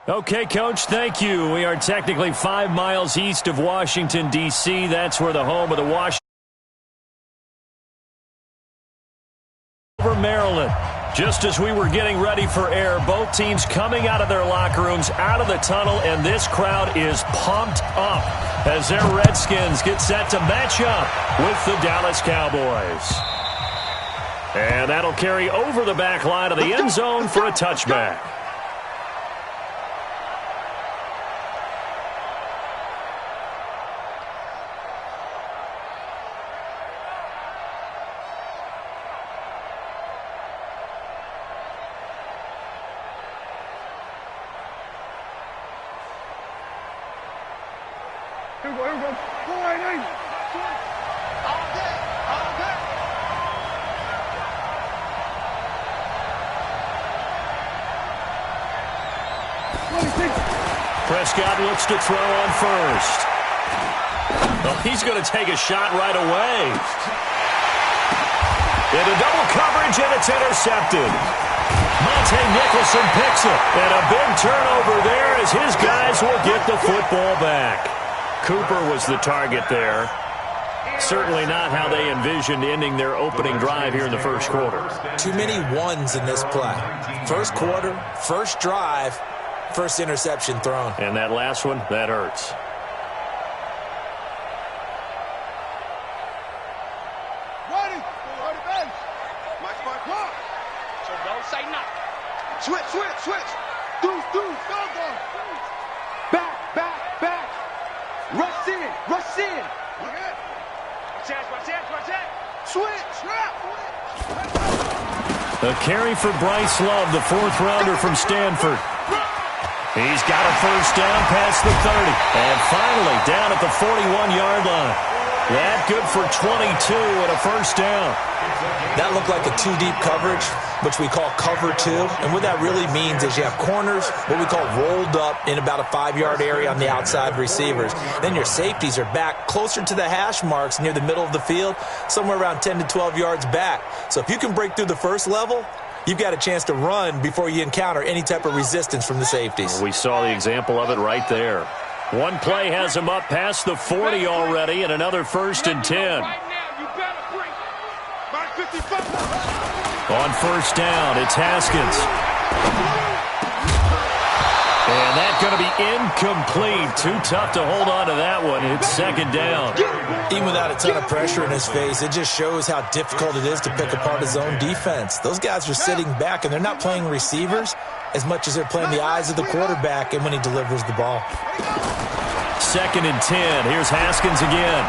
Okay, Coach, thank you. We are technically 5 miles east of Washington, D.C. That's where the home of the Washington over Maryland. Just as we were getting ready for air, both teams coming out of their locker rooms, out of the tunnel, and this crowd is pumped up as their Redskins get set to match up with the Dallas Cowboys. And that'll carry over the back line of the end zone for a touchback. Here we go. Go right in. All day. Prescott looks to throw on first. Oh, he's going to take a shot right away. Into double coverage, and it's intercepted. Monte Nicholson picks it. And a big turnover there as his guys will get the football back. Cooper was the target there. Certainly not how they envisioned ending their opening drive here in the first quarter. Too many ones in this play. First quarter, first drive, first interception thrown. And that last one, that hurts. Ready bench. Mark. So don't say nothing. Switch. Deuce, go. Back. Rush in. Watch it. Switch. A carry for Bryce Love, the fourth rounder from Stanford. He's got a first down past the 30. And finally down at the 41-yard line. That good for 22 and a first down. That looked like a two-deep coverage, which we call cover two. And what that really means is you have corners, what we call rolled up in about a 5-yard area on the outside receivers. Then your safeties are back closer to the hash marks near the middle of the field, somewhere around 10 to 12 yards back. So if you can break through the first level, you've got a chance to run before you encounter any type of resistance from the safeties. We saw the example of it right there. One play has him up past the 40 already, and another 1st and 10. On first down, it's Haskins. And that's going to be incomplete. Too tough to hold on to that one. It's second down. Even without a ton of pressure in his face, it just shows how difficult it is to pick apart his own defense. Those guys are sitting back, and they're not playing receivers as much as they're playing the eyes of the quarterback and when he delivers the ball. 2nd and 10. Here's Haskins again.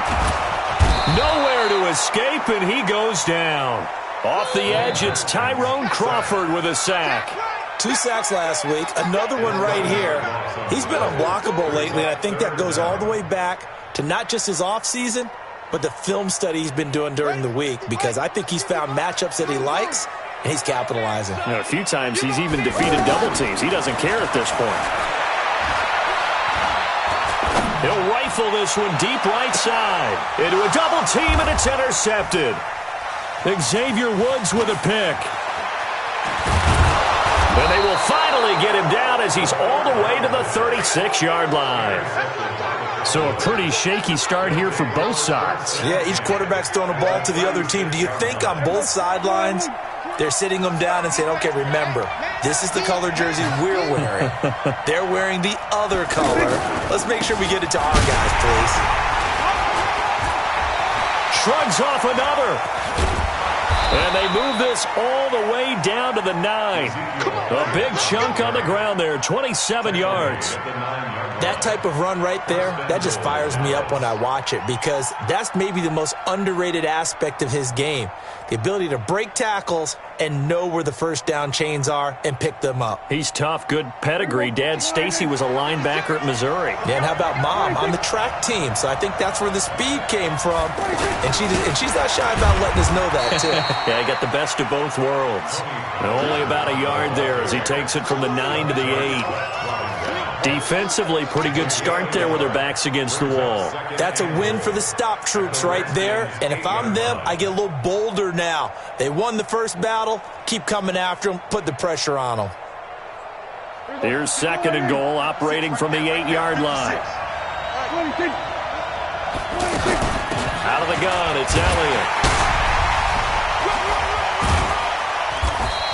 Nowhere to escape, and he goes down. Off the edge, it's Tyrone Crawford with a sack. 2 sacks last week, another one right here. He's been unblockable lately, and I think that goes all the way back to not just his offseason, but the film study he's been doing during the week, because I think he's found matchups that he likes, and he's capitalizing. You know, a few times he's even defeated double teams. He doesn't care at this point. He'll rifle this one deep right side. Into a double team, and it's intercepted. Xavier Woods with a pick. And they will finally get him down as he's all the way to the 36-yard line. So a pretty shaky start here for both sides. Yeah, each quarterback's throwing a ball to the other team. Do you think on both sidelines they're sitting them down and saying, okay, remember, this is the color jersey we're wearing. They're wearing the other color. Let's make sure we get it to our guys, please. Shrugs off another. And they move this all the way down to the 9. A big chunk on the ground there, 27 yards. That type of run right there, that just fires me up when I watch it, because that's maybe the most underrated aspect of his game. The ability to break tackles and know where the first down chains are and pick them up. He's tough, good pedigree. Dad Stacy was a linebacker at Missouri. Yeah, and how about Mom on the track team? So I think that's where the speed came from. And she's not shy about letting us know that, too. Yeah, he got the best of both worlds. And only about a yard there as he takes it from the 9 to the 8. Defensively, pretty good start there with their backs against the wall. That's a win for the stop troops right there. And if I'm them, I get a little bolder now. They won the first battle. Keep coming after them. Put the pressure on them. Here's 2nd and goal, operating from the 8-yard line. Out of the gun, it's Elliott.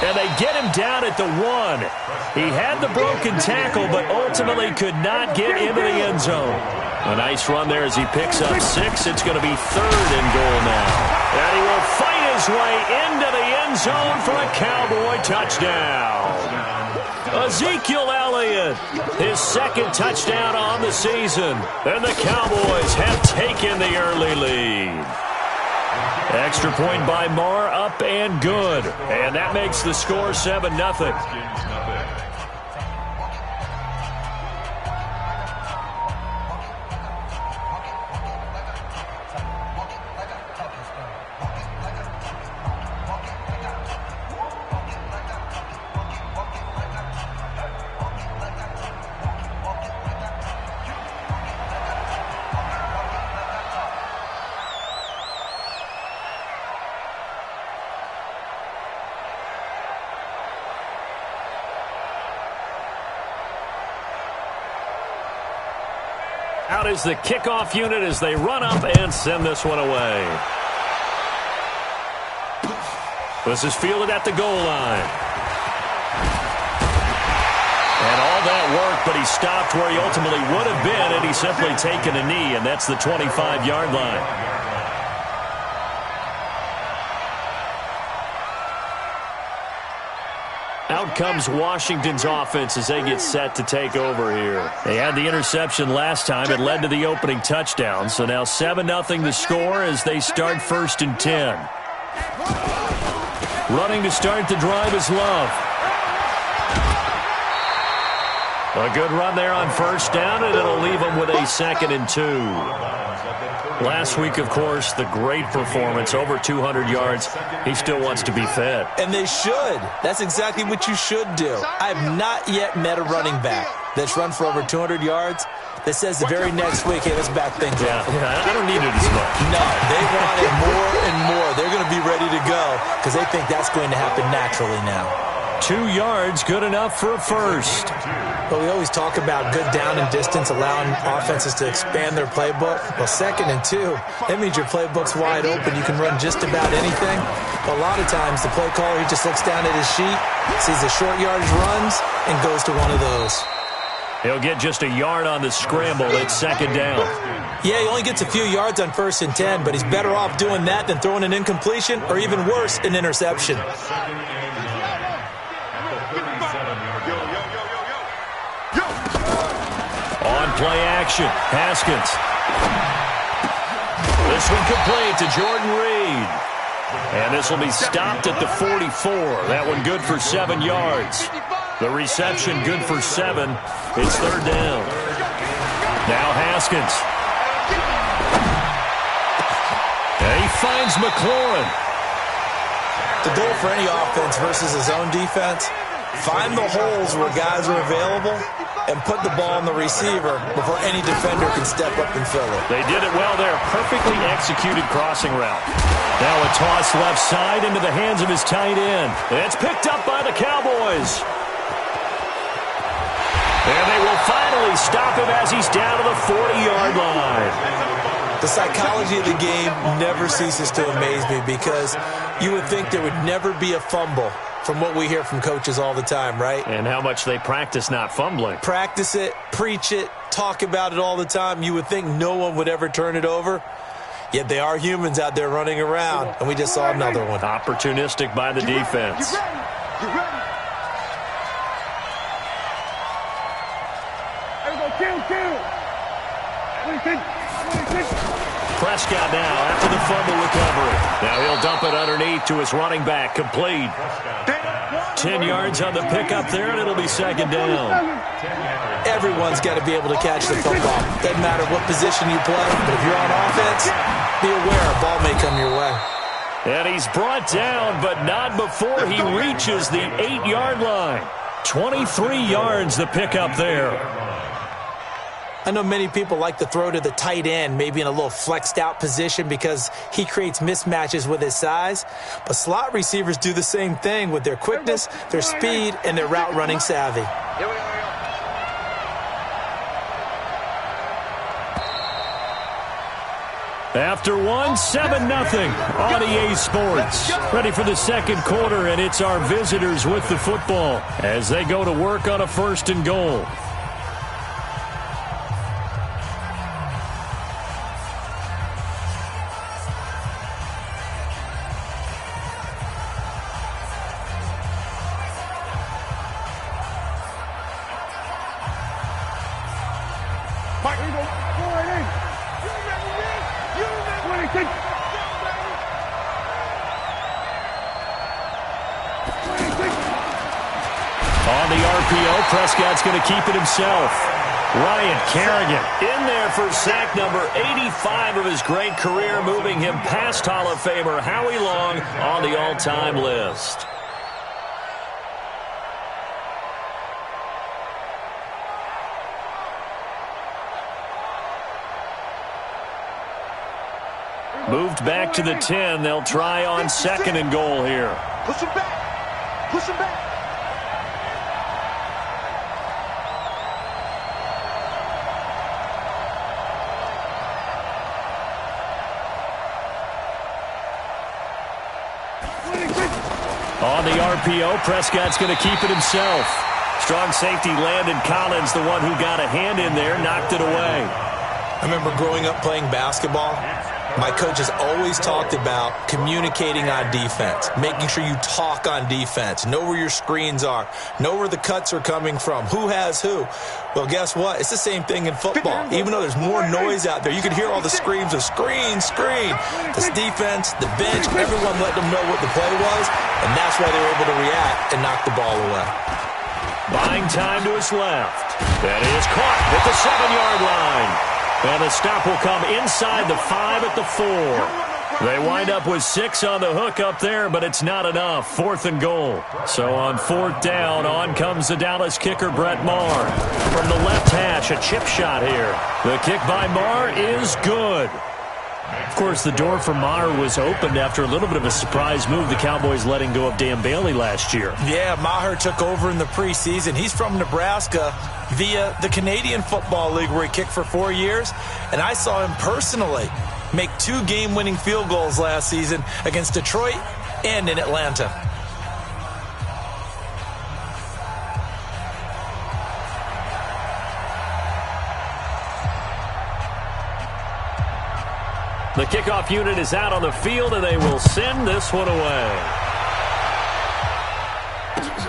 And they get him down at the 1. He had the broken tackle, but ultimately could not get into the end zone. A nice run there as he picks up 6. It's going to be 3rd and goal now. And he will fight his way into the end zone for a Cowboy touchdown. Ezekiel Elliott, his 2nd touchdown on the season. And the Cowboys have taken the early lead. Extra point by Marr, up and good. And that makes the score 7-0. Out is the kickoff unit as they run up and send this one away. This is fielded at the goal line. And all that work, but he stopped where he ultimately would have been, and he's simply taken a knee, and that's the 25-yard line. Out comes Washington's offense as they get set to take over here. They had the interception last time. It led to the opening touchdown. So now 7-0 the score as they start 1st and 10. Running to start the drive is Love. A good run there on 1st down, and it'll leave them with a 2nd and 2. Last week, of course, the great performance, over 200 yards. He still wants to be fed. And they should. That's exactly what you should do. I have not yet met a running back that's run for over 200 yards that says the very next week, hey, let's back things up. Yeah, I don't need it as much. No, they want it more and more. They're going to be ready to go because they think that's going to happen naturally now. 2 yards, good enough for a first. But we always talk about good down and distance, allowing offenses to expand their playbook. Well, 2nd and 2, that means your playbook's wide open. You can run just about anything. But a lot of times, the play caller, he just looks down at his sheet, sees the short yardage runs, and goes to one of those. He'll get just a yard on the scramble. It's 2nd down. Yeah, he only gets a few yards on 1st and 10, but he's better off doing that than throwing an incompletion or even worse, an interception. On play action, Haskins. This one complete to Jordan Reed. And this will be stopped at the 44. That one good for 7 yards. The reception good for 7. It's 3rd down. Now Haskins. And he finds McLaurin. The goal for any offense versus his own defense, find the holes where guys are available and put the ball on the receiver before any defender can step up and fill it. They did it well there. Perfectly executed crossing route. Now a toss left side into the hands of his tight end. It's picked up by the Cowboys. And they will finally stop him as he's down to the 40-yard line. The psychology of the game never ceases to amaze me because you would think there would never be a fumble from what we hear from coaches all the time, right? And how much they practice not fumbling. Practice it, preach it, talk about it all the time. You would think no one would ever turn it over. Yet they are humans out there running around, and we just saw another one. Opportunistic by the defense. You ready? Kill. Prescott now after the fumble recovery. Now he'll dump it underneath to his running back. Complete. 10 yards on the pickup there, and it'll be 2nd down. Everyone's got to be able to catch the football. Doesn't matter what position you play, but if you're on offense, be aware a ball may come your way. And he's brought down, but not before he reaches the 8-yard line. 23 yards the pickup there. I know many people like to throw to the tight end, maybe in a little flexed out position because he creates mismatches with his size. But slot receivers do the same thing with their quickness, their speed, and their route running savvy. Here we go. After one, 7-0 on EA Sports. Ready for the second quarter, and it's our visitors with the football as they go to work on a 1st and goal. On the RPO, Prescott's going to keep it himself. Ryan Kerrigan in there for sack number 85 of his great career, moving him past Hall of Famer Howie Long on the all-time list. Moved back to the 10. They'll try on 2nd and goal here. Push him back. Push him back. On the RPO, Prescott's going to keep it himself. Strong safety Landon Collins, the one who got a hand in there, knocked it away. I remember growing up playing basketball. My coaches always talked about communicating on defense, making sure you talk on defense, know where your screens are, know where the cuts are coming from, who has who. Well, guess what? It's the same thing in football. Even though there's more noise out there, you can hear all the screams of screen, screen. This defense, the bench, everyone let them know what the play was, and that's why they were able to react and knock the ball away. Buying time to his left. That is caught at the 7-yard line. And the stop will come inside the 5 at the 4. They wind up with 6 on the hook up there, but it's not enough. 4th and goal. So on 4th down, on comes the Dallas kicker, Brett Maher. From the left hash, a chip shot here. The kick by Maher is good. Of course, the door for Maher was opened after a little bit of a surprise move, the Cowboys letting go of Dan Bailey last year. Yeah, Maher took over in the preseason. He's from Nebraska via the Canadian Football League, where he kicked for 4 years. And I saw him personally make 2 game-winning field goals last season against Detroit and in Atlanta. The kickoff unit is out on the field, and they will send this one away.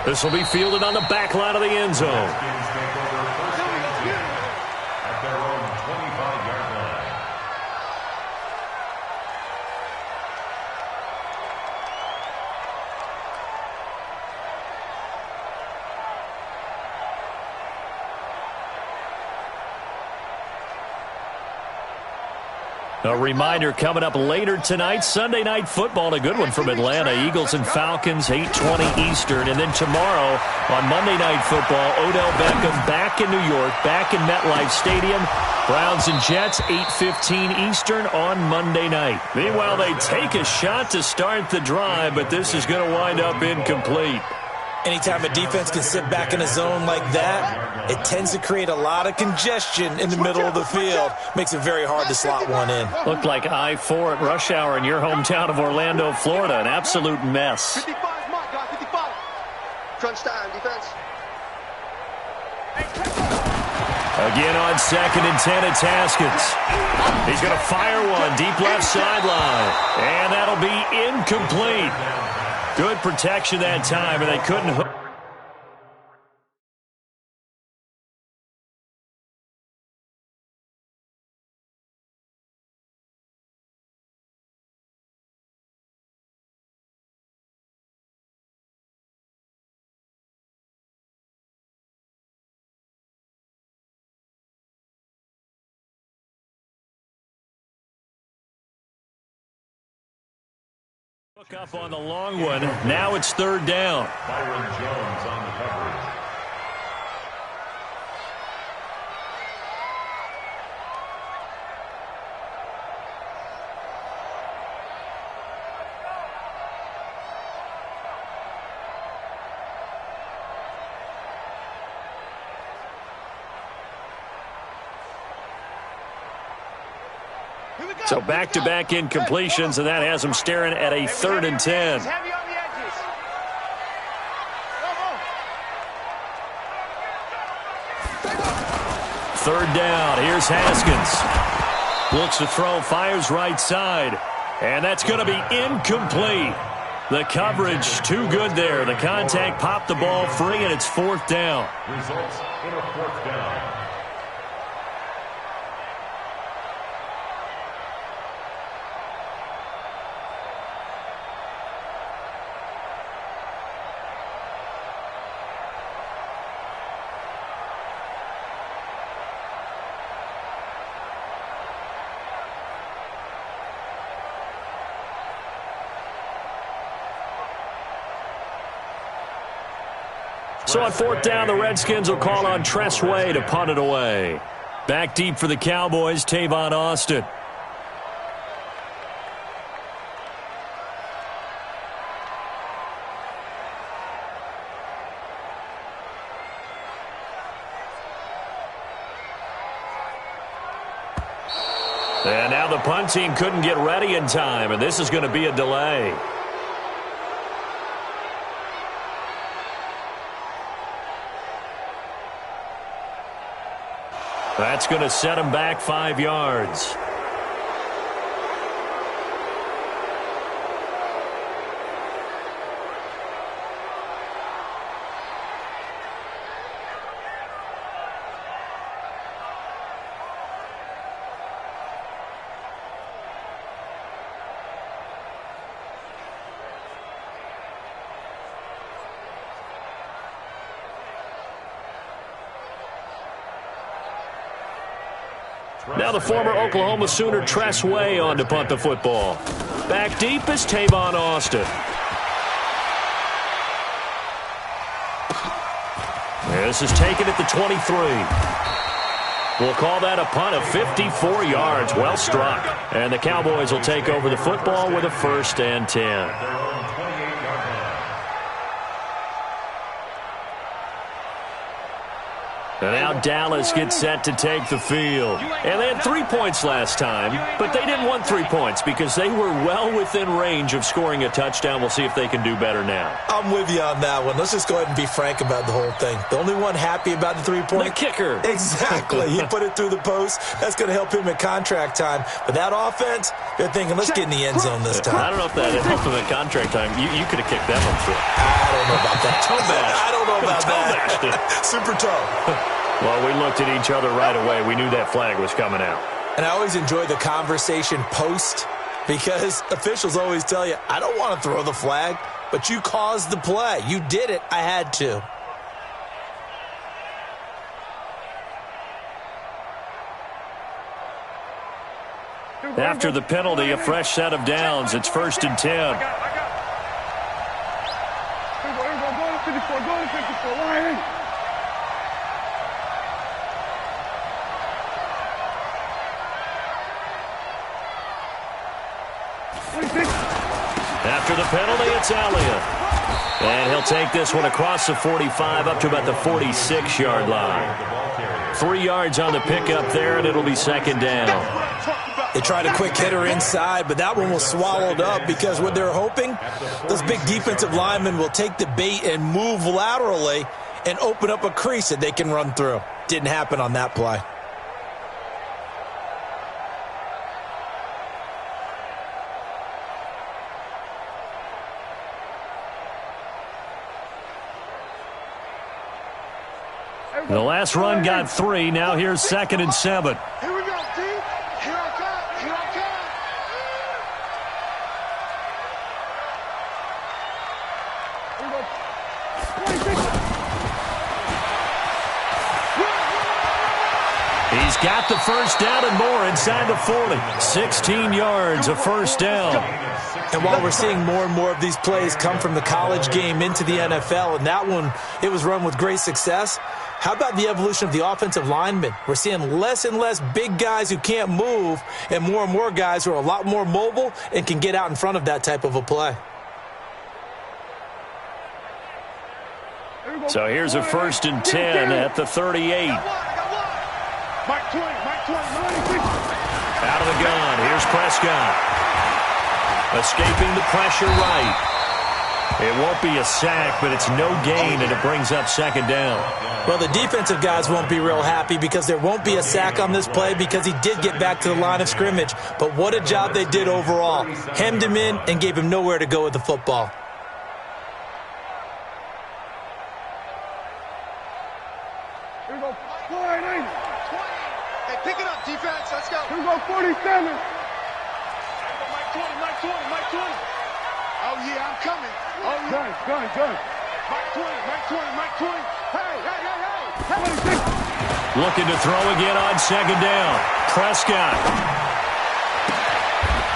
This will be fielded on the back line of the end zone. A reminder coming up later tonight, Sunday Night Football, a good one from Atlanta. Eagles and Falcons, 8:20 Eastern. And then tomorrow on Monday Night Football, Odell Beckham back in New York, back in MetLife Stadium. Browns and Jets, 8:15 Eastern on Monday night. Meanwhile, they take a shot to start the drive, but this is going to wind up incomplete. Anytime a defense can sit back in a zone like that, it tends to create a lot of congestion in the middle of the field. Makes it very hard to slot one in. Looked like I-4 at rush hour in your hometown of Orlando, Florida. An absolute mess. 55 mark, guys, 55. Crunch time, defense. Again on 2nd and 10, it's Haskins. He's going to fire one deep left sideline. And that'll be incomplete. Good protection that time, and they couldn't hook. Look up on the long one. Now it's 3rd down. Byron Jones on the coverage. So back-to-back incompletions, and that has them staring at a 3rd and 10. Third down. Here's Haskins. Looks to throw, fires right side. And that's going to be incomplete. The coverage too good there. The contact popped the ball free, and it's 4th down. Results in a 4th down. So on 4th down, the Redskins will call on Tressway to punt it away. Back deep for the Cowboys, Tavon Austin. And now the punt team couldn't get ready in time, and this is going to be a delay. That's going to set him back 5 yards. Now the former Oklahoma Sooner Tressway on to punt the football. Back deep is Tavon Austin. This is taken at the 23. We'll call that a punt of 54 yards. Well struck. And the Cowboys will take over the football with a 1st and 10. And now Dallas gets set to take the field. And they had 3 points last time, but they didn't want 3 points because they were well within range of scoring a touchdown. We'll see if they can do better now. I'm with you on that one. Let's just go ahead and be frank about the whole thing. The only one happy about the 3-point? The kicker. Exactly. He put it through the post. That's going to help him at contract time. But that offense, they're thinking, let's get in the end zone this time. I don't know if that helped him at contract time. You could have kicked that one through. I don't know about that. Toe bash. I don't know about that. Super toe. Well, we looked at each other right away. We knew that flag was coming out. And I always enjoy the conversation post because officials always tell you, I don't want to throw the flag, but you caused the play. You did it. I had to. After the penalty, a fresh set of downs. It's 1st and 10. Here we go. Go to 54. Go to 54. Line in. After the penalty, it's Elliott. And he'll take this one across the 45 up to about the 46-yard line. 3 yards on the pickup there, and it'll be 2nd down. They tried a quick hitter inside, but that one was swallowed up because what they're hoping, those big defensive linemen will take the bait and move laterally and open up a crease that they can run through. Didn't happen on that play. The last run got 3. Now here's 2nd and 7. Here we go, T. Here I come. Here I come. Here we go. 26. He's got the 1st down and more inside the 40. 16 yards, a 1st down. And while we're seeing more and more of these plays come from the college game into the NFL, and that one, it was run with great success, how about the evolution of the offensive linemen? We're seeing less and less big guys who can't move and more guys who are a lot more mobile and can get out in front of that type of a play. So here's a 1st and 10 at the 38. Mike 20, 96. Out of the gun. Here's Prescott. Escaping the pressure right. It won't be a sack, but it's no gain, and it brings up second down. Well, the defensive guys won't be real happy because there won't be a sack on this play because he did get back to the line of scrimmage. But what a job they did overall. Hemmed him in and gave him nowhere to go with the football. Here we go. 480. 20. Hey, pick it up, defense. Let's go. Here we go. 47. Mike 20, Mike 20, Mike 20. Oh, yeah, I'm coming. Oh, yeah. Gun. Mike 20, Mike 20, Mike 20. Hey. 26. Looking to throw again on second down. Prescott.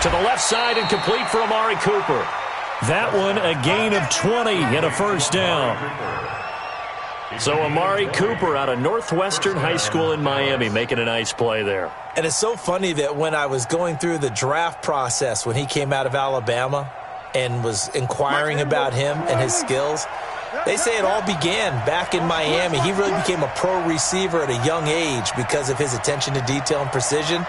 To the left side and complete for Amari Cooper. That one a gain of 20 and a first down. So Amari Cooper out of Northwestern High School in Miami making a nice play there. And it's so funny that when I was going through the draft process when he came out of Alabama and was inquiring about him and his skills, they say it all began back in Miami. He really became a pro receiver at a young age because of his attention to detail and precision.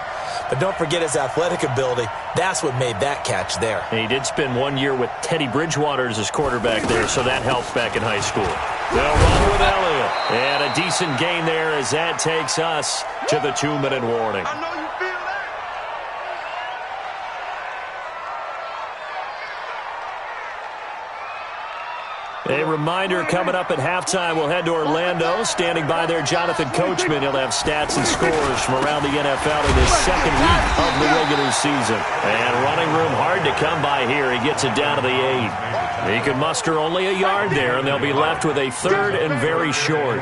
But don't forget his athletic ability. That's what made that catch there. And he did spend 1 year with Teddy Bridgewater as his quarterback there, so that helped back in high school. They'll run with Elliott. And a decent gain there as that takes us to the 2-minute warning. I know you feel that. A reminder coming up at halftime, we'll head to Orlando. Standing by there, Jonathan Coachman. He'll have stats and scores from around the NFL in his second week of the regular season. And running room hard to come by here. He gets it down to the 8. He could muster only a yard there, and they'll be left with a third and very short.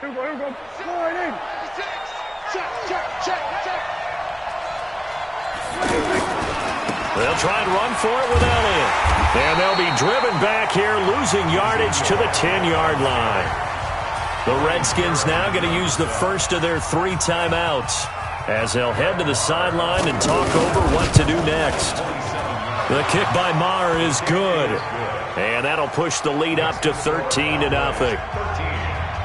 Here we go. 480. Check. They'll try and run for it with Elliott. And they'll be driven back here, losing yardage to the 10-yard line. The Redskins now going to use the first of their 3 timeouts as they'll head to the sideline and talk over what to do next. The kick by Maher is good. And that'll push the lead up to 13-0.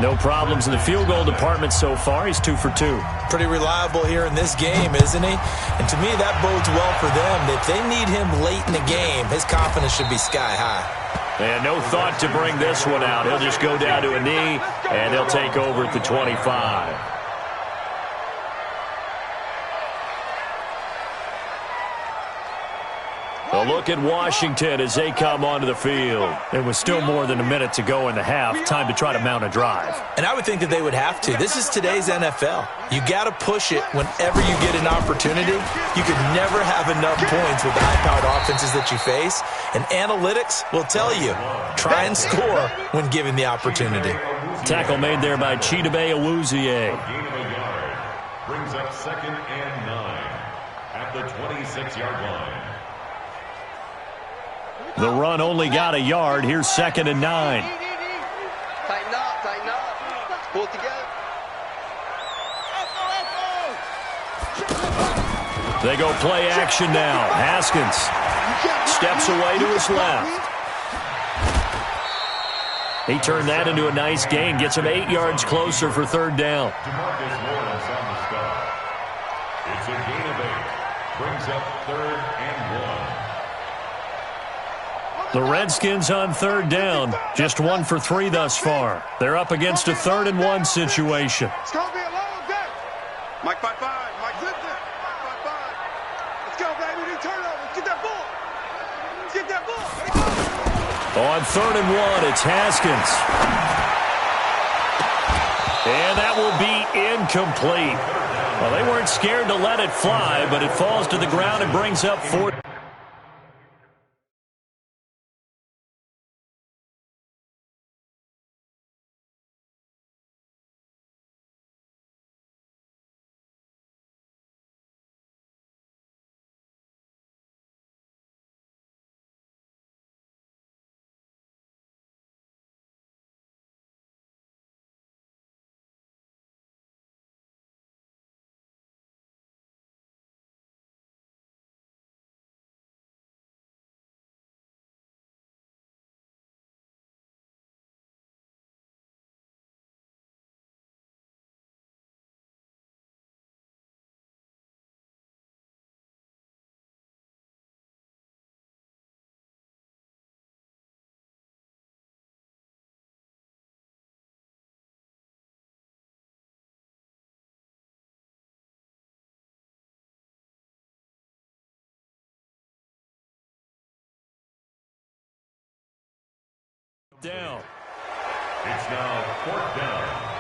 No problems in the field goal department so far. He's 2 for 2. Pretty reliable here in this game, isn't he? And to me, that bodes well for them. If they need him late in the game, his confidence should be sky high. And no thought to bring this one out. He'll just go down to a knee, and they'll take over at the 25. A look at Washington as they come onto the field. It was still more than a minute to go in the half. Time to try to mount a drive. And I would think that they would have to. This is today's NFL. You got to push it whenever you get an opportunity. You could never have enough points with the high-powered offenses that you face. And analytics will tell you, try and score when given the opportunity. Tackle made there by Chidobe Awuzie. Brings up 2nd and 9 at the 26-yard line. The run only got a yard. Here's 2nd and 9. Tighten up. Let's pull it together. They go play action now. Haskins steps away to his left. He turned that into a nice gain. Gets him 8 yards closer for 3rd down. DeMarcus Lawrence on the stop. It's a gain of 8. Brings up 3rd and 1. The Redskins on 3rd down. Just 1 for 3 thus far. They're up against a 3rd and 1 situation. It's going to be a long day. Mike 5-5. Mike zip it. Mike 5-5. Let's go, baby. Need turnover. Get that ball. Get that ball. On 3rd and 1, it's Haskins. And that will be incomplete. Well, they weren't scared to let it fly, but it falls to the ground and brings up 4th. down. It's now 4th down.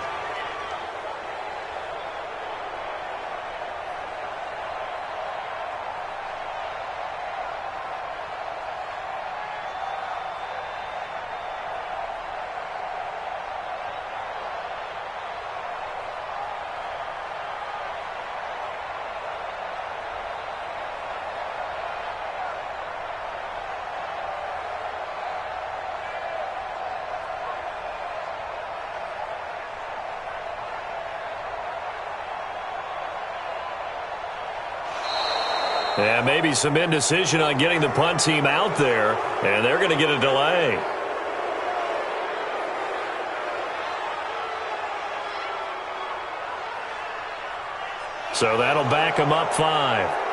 And maybe some indecision on getting the punt team out there, and they're going to get a delay. So that'll back them up 5.